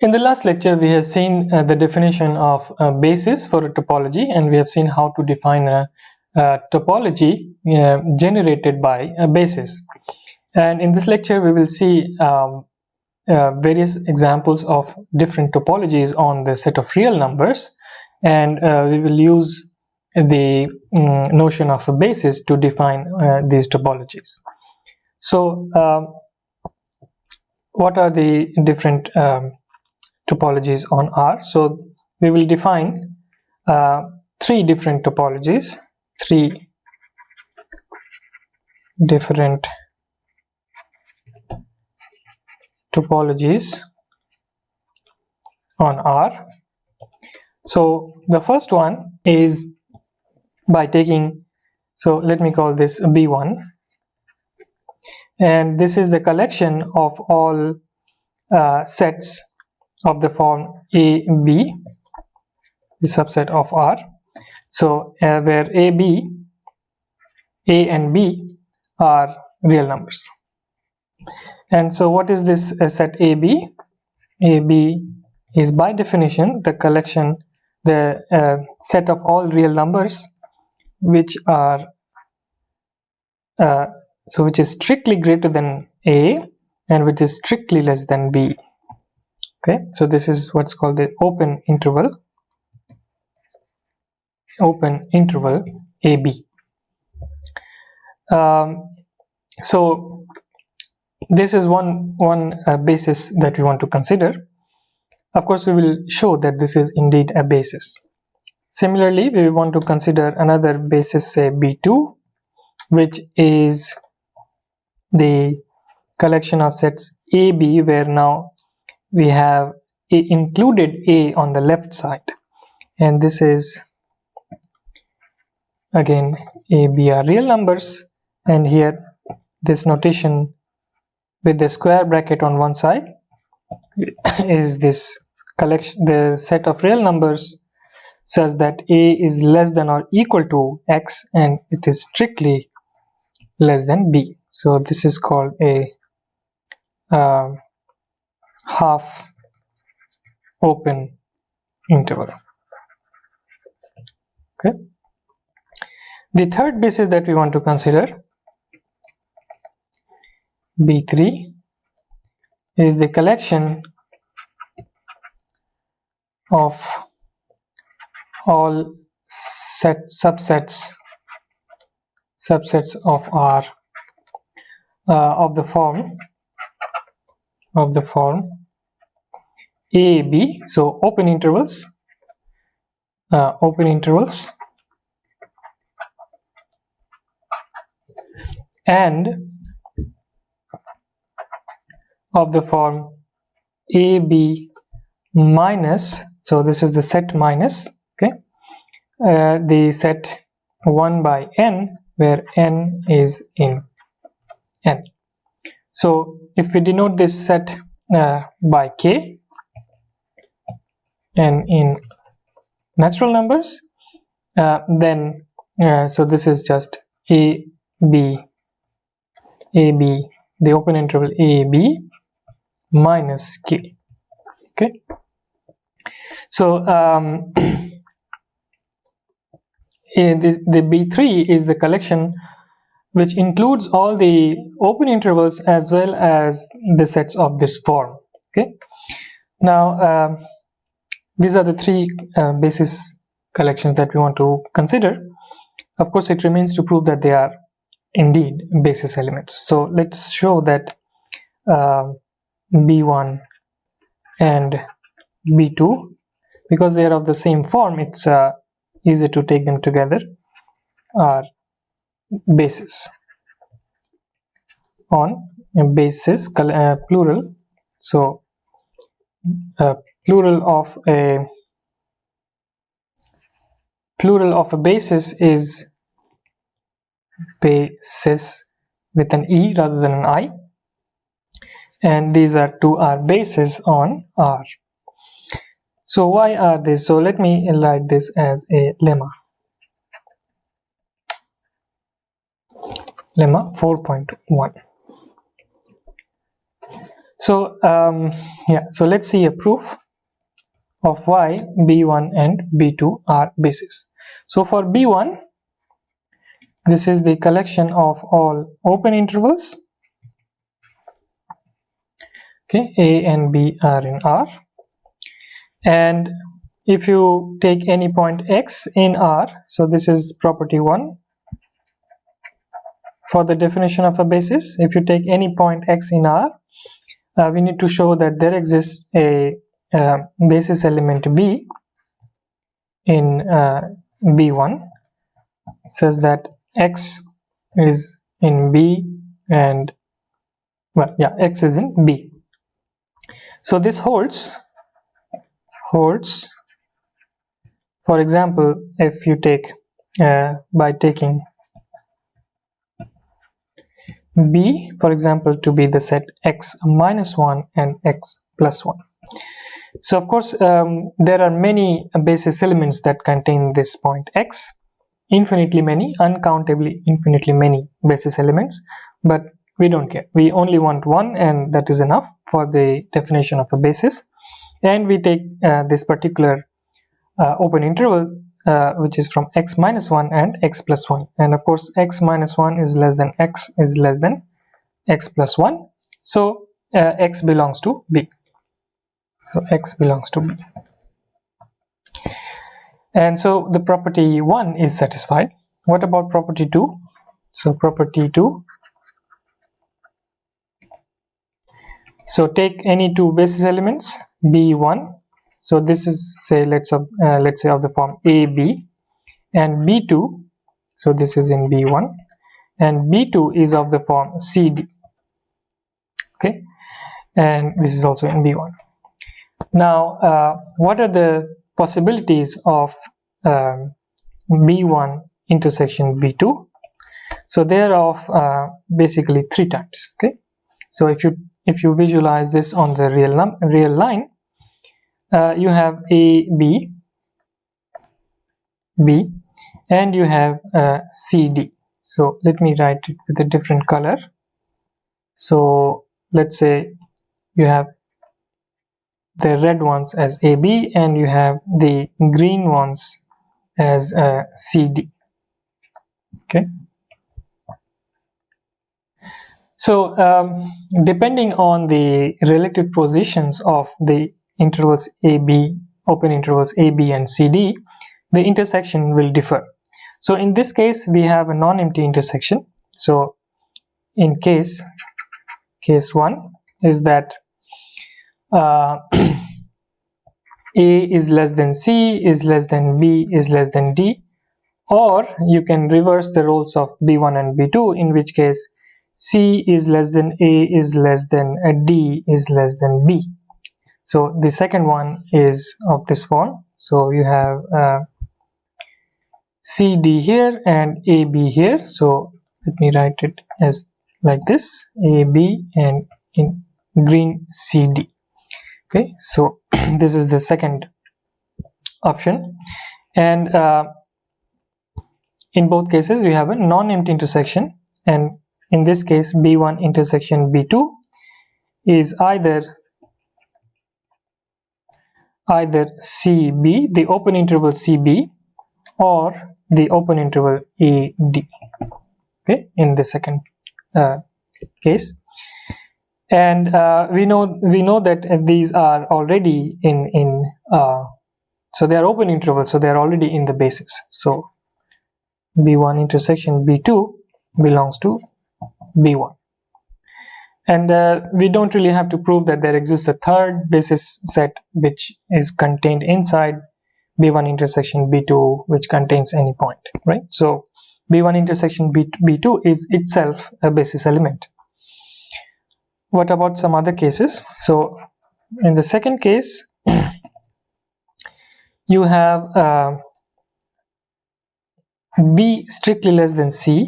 In the last lecture, we have seen the definition of a basis for a topology, and we have seen how to define a topology generated by a basis. And in this lecture, we will see various examples of different topologies on the set of real numbers, and we will use the notion of a basis to define these topologies. So, what are the different topologies on R? So we will define three different topologies, on R. So the first one is by taking, so let me call this B1, and this is the collection of all sets of the form A, B, the subset of R. So where A and B are real numbers. And so what is this set AB? AB is by definition the collection, the set of all real numbers which are which is strictly greater than A and which is strictly less than B. Okay, so this is what's called the open interval AB. So this is one basis that we want to consider. Of course, we will show that this is indeed a basis. Similarly, we want to consider another basis, say B2, which is the collection of sets AB, where now we have included A on the left side, and this is again AB are real numbers, and here this notation with the square bracket on one side is this collection, the set of real numbers such that A is less than or equal to X and it is strictly less than B. So this is called a half open interval. Okay. The third basis that we want to consider, B3, is the collection of all subsets of R of the form A, B, so open intervals and of the form AB minus, so this is the set minus, okay, the set 1 by n, where n is in n. So if we denote this set by k and in natural numbers, then so this is just AB, the open interval AB minus k. Okay, so the B3 is the collection which includes all the open intervals as well as the sets of this form. Okay, now these are the three basis collections that we want to consider. Of course, it remains to prove that they are indeed basis elements. So let's show that B1 and B2, because they are of the same form, it's easy to take them together, are basis on a basis plural. So plural of a basis is basis with an E rather than an I, and these are two are bases on R. So why are these? So let me write this as a lemma 4.1. So so let's see a proof of why B1 and B2 are bases. So for B1, this is the collection of all open intervals. Okay, A and B are in R, and if you take any point X in R, so this is property 1 for the definition of a basis. If you take any point X in R, we need to show that there exists a basis element B in B1 such that X is in B and X is in B. So this holds, for example, if you take by taking B, for example, to be the set X minus 1 and X plus 1. So of course there are many basis elements that contain this point X, infinitely many, uncountably infinitely many basis elements, but we don't care. We only want one, and that is enough for the definition of a basis. And we take this particular open interval which is from X minus 1 and X plus 1, and of course X minus 1 is less than X is less than X plus 1, so X belongs to B. So X belongs to B, and so the property 1 is satisfied. What about property 2? So property 2, so take any two basis elements B1, so this is let's say of the form AB, and B2, so this is in B1, and B2 is of the form CD, okay, and this is also in B1. Now what are the possibilities of B1 intersection B2? So they are of basically 3 types. Okay, so if you visualize this on the real line, you have A, B, and you have CD. So let me write it with a different color. So let's say you have the red ones as AB, and you have the green ones as CD. Okay, so depending on the relative positions of the intervals AB, open intervals AB and CD, the intersection will differ. So in this case we have a non-empty intersection. So in case 1 is that A is less than C, is less than B, is less than D, or you can reverse the roles of B1 and B2, in which case C is less than A, is less than D, is less than B. So the second one is of this form. So you have CD here and AB here. So let me write it as like this, AB and in green CD. Okay, so this is the second option, and in both cases we have a non-empty intersection, and in this case B1 intersection B2 is either CB, the open interval CB, or the open interval AD. Okay, in the second case, and we know that these are already in so they are open intervals, so they are already in the basis. So B1 intersection B2 belongs to B1, and we don't really have to prove that there exists a third basis set which is contained inside B1 intersection B2 which contains any point, right? So B1 intersection B2 is itself a basis element. What about some other cases? So in the second case you have B strictly less than C,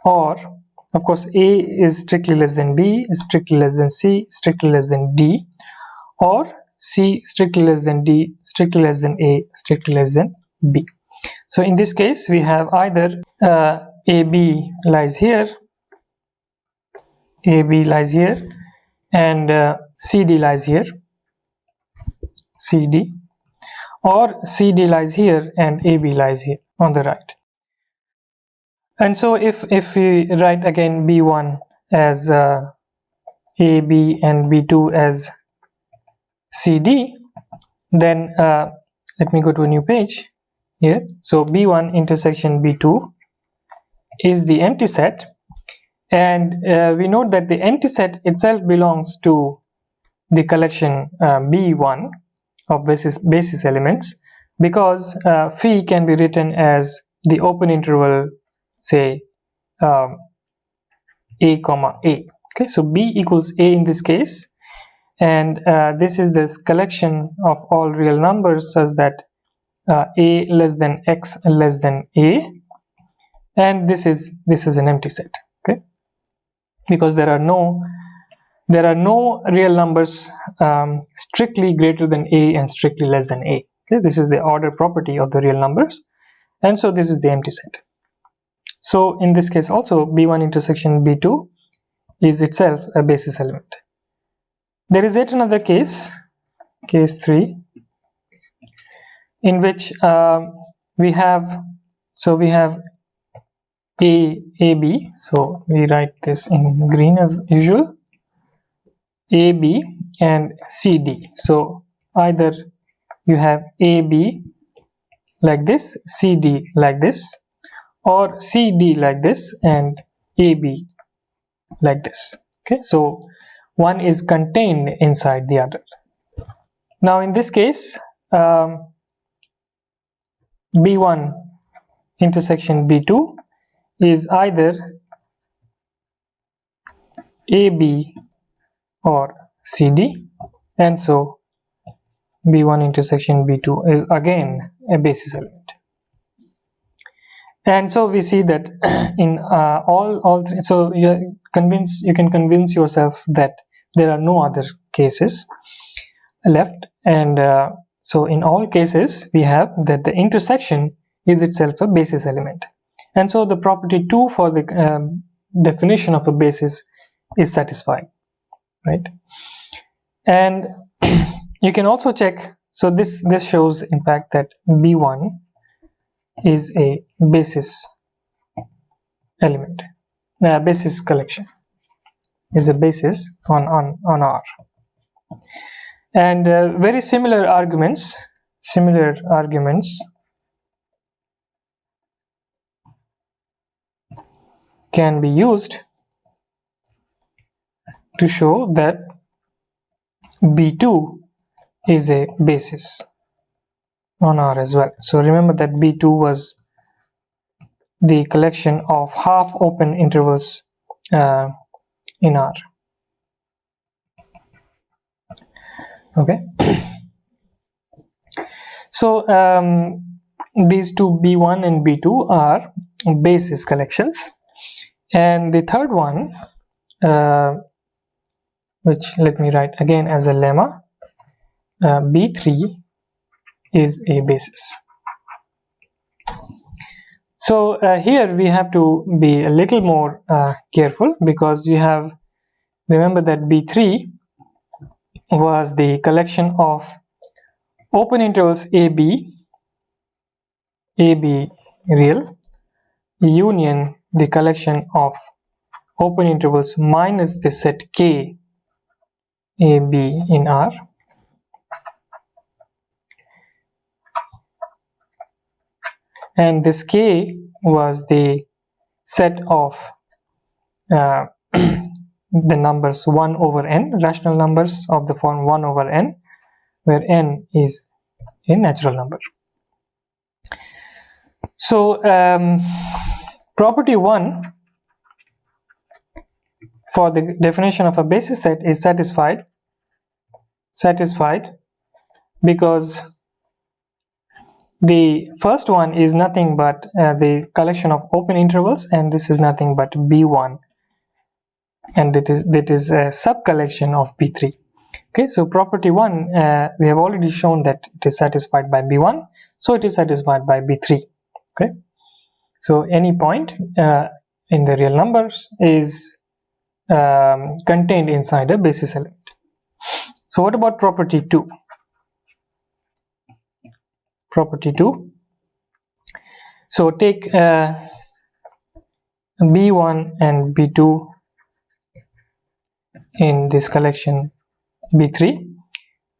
or of course A is strictly less than B, strictly less than C, strictly less than D, or C strictly less than D, strictly less than A, strictly less than B. So in this case we have either AB lies here, AB lies here, and CD lies here, CD, or CD lies here and AB lies here on the right. And so if we write again B1 as AB and B2 as CD, then let me go to a new page here. So B1 intersection B2 is the empty set, and we note that the empty set itself belongs to the collection B1 of basis elements, because phi can be written as the open interval, say A comma A. Okay, so B equals A in this case, and this is this collection of all real numbers such that A less than X less than A, and this is an empty set. Okay, because there are no real numbers strictly greater than A and strictly less than A. Okay, this is the order property of the real numbers, and so this is the empty set. So in this case also, B1 intersection B2 is itself a basis element. There is yet another case 3, in which we have AB, so we write this in green as usual, AB and CD. So either you have AB like this, CD like this, or CD like this and AB like this. Okay, so one is contained inside the other. Now in this case, B1 intersection B2 is either AB or CD, and so B1 intersection B2 is again a basis element. And so we see that in all three, so you can convince yourself that there are no other cases left, and so in all cases we have that the intersection is itself a basis element, and so the property 2 for the definition of a basis is satisfied, right? And you can also check, so this shows in fact that B1 is a basis element, basis collection is a basis on R, and very similar arguments can be used to show that B2 is a basis on R as well. So remember that B2 was the collection of half open intervals in R. Okay. So these two, B1 and B2, are basis collections, and the third one, which let me write again as a lemma, B3 is a basis. So here we have to be a little more careful, because you have, remember that B3 was the collection of open intervals AB real, union the collection of open intervals minus the set K AB in R, and this K was the set of the numbers 1 over n, rational numbers of the form 1 over n, where n is a natural number. So property 1 for the definition of a basis set is satisfied because the first one is nothing but the collection of open intervals, and this is nothing but B1, and that is a sub collection of B3. Okay, so property 1, we have already shown that it is satisfied by B1, so it is satisfied by B3. Okay, so any point in the real numbers is contained inside a basis element. So what about property 2? Property 2. So take B1 and B2 in this collection B3.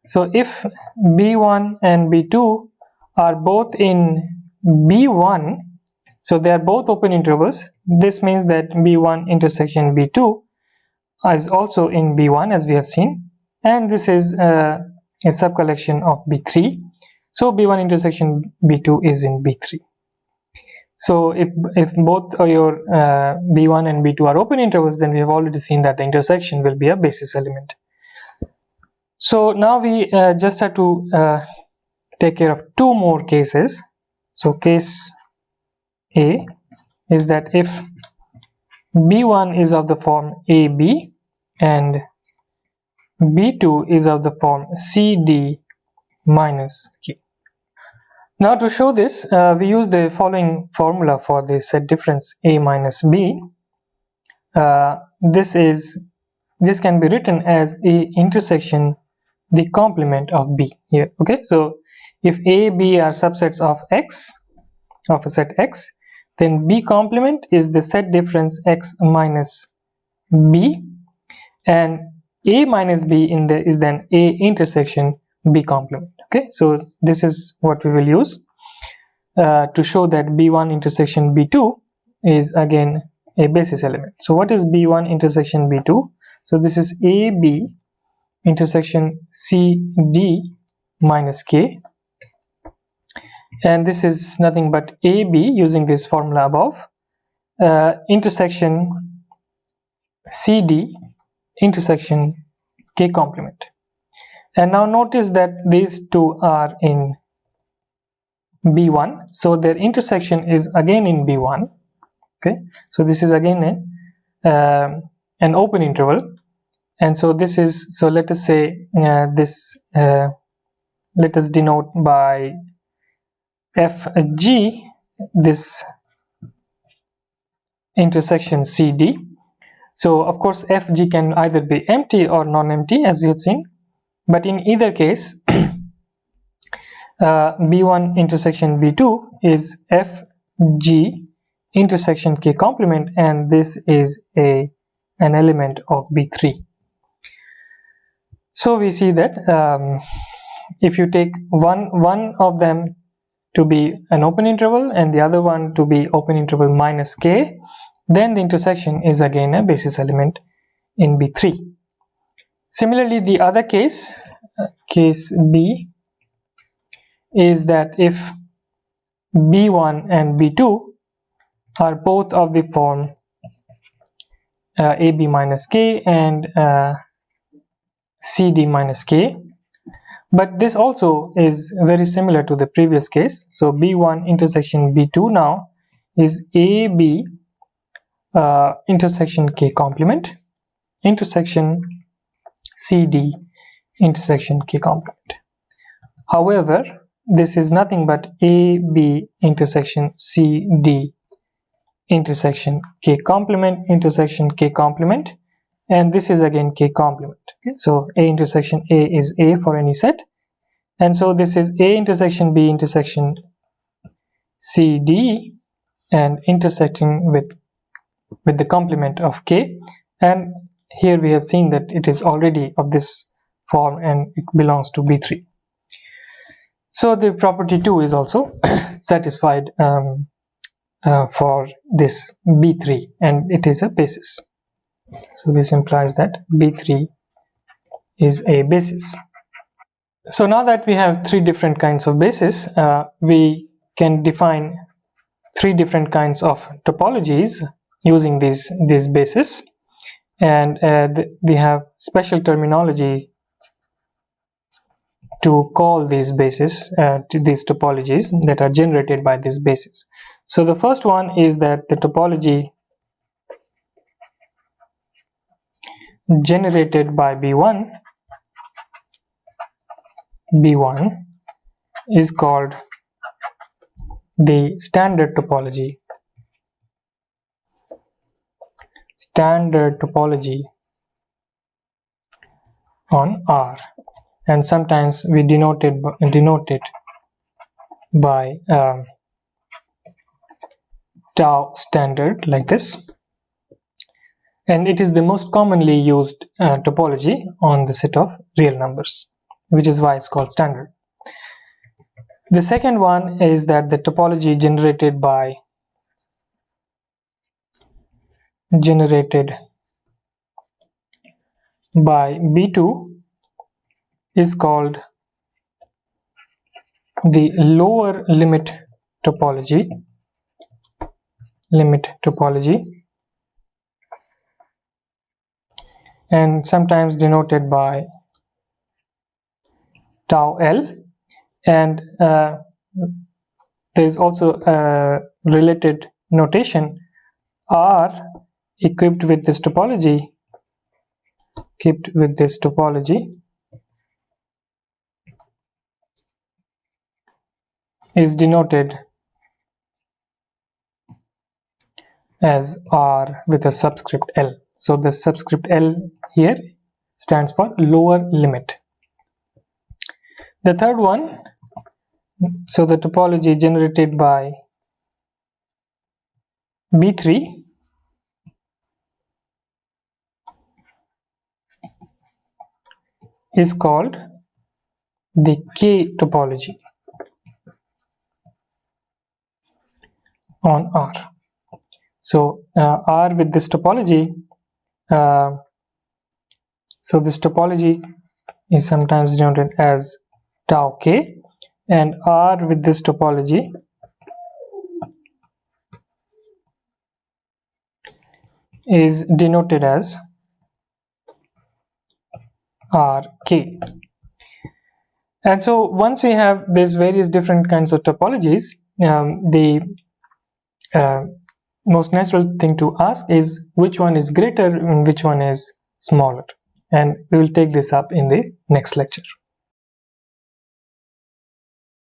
So if B1 and B2 are both in B1, so they are both open intervals, this means that B1 intersection B2 is also in B1, as we have seen, and this is a subcollection of B3, so B1 intersection B2 is in B3. So if both your B1 and B2 are open intervals, then we have already seen that the intersection will be a basis element. So now we just have to take care of two more cases. So case A is that if B1 is of the form AB and B2 is of the form CD minus K. Now to show this, we use the following formula for the set difference A minus B. This can be written as A intersection the complement of B here. Okay, so if A, B are subsets of X, of a set X, then B complement is the set difference X minus B, and A minus B is then A intersection B complement. Okay, so this is what we will use to show that B1 intersection B2 is again a basis element. So what is B1 intersection B2? So this is AB intersection CD minus K, and this is nothing but AB using this formula above intersection CD intersection K complement. And now notice that these two are in B1, so their intersection is again in B1. Okay, so this is again an open interval, and so this is, so let us say let us denote by FG this intersection CD. So of course FG can either be empty or non-empty, as we have seen, but in either case B1 intersection B2 is FG intersection K complement, and this is an element of B3. So we see that if you take one of them to be an open interval and the other one to be open interval minus K, then the intersection is again a basis element in B3. Similarly, the other case, case B, is that if B1 and B2 are both of the form AB minus K and CD minus K, but this also is very similar to the previous case. So B1 intersection B2 now is AB intersection K complement intersection CD intersection K complement. However, this is nothing but AB intersection CD intersection K complement intersection K complement, and this is again K complement. Okay, so A intersection A is A for any set, and so this is A intersection B intersection CD and intersecting with the complement of K, and here we have seen that it is already of this form and it belongs to B3. So the property 2 is also satisfied for this B3, and it is a basis. So this implies that B3 is a basis. So now that we have three different kinds of bases, we can define three different kinds of topologies using these bases, and we have special terminology to call these bases, to these topologies that are generated by these bases. So the first one is that the topology generated by B1 is called the standard topology. standard topology on R, and sometimes we denote it by tau standard like this, and it is the most commonly used topology on the set of real numbers, which is why it's called standard. The second one is that the topology generated by B2 is called the lower limit topology, and sometimes denoted by tau L, and there is also a related notation R equipped with this topology is denoted as R with a subscript L. So the subscript L here stands for lower limit. The third one, so the topology generated by B3 is called the K-topology on R. So R with this topology, so this topology is sometimes denoted as tau K, and R with this topology is denoted as RK. And so once we have these various different kinds of topologies, the most natural thing to ask is which one is greater and which one is smaller, and we will take this up in the next lecture.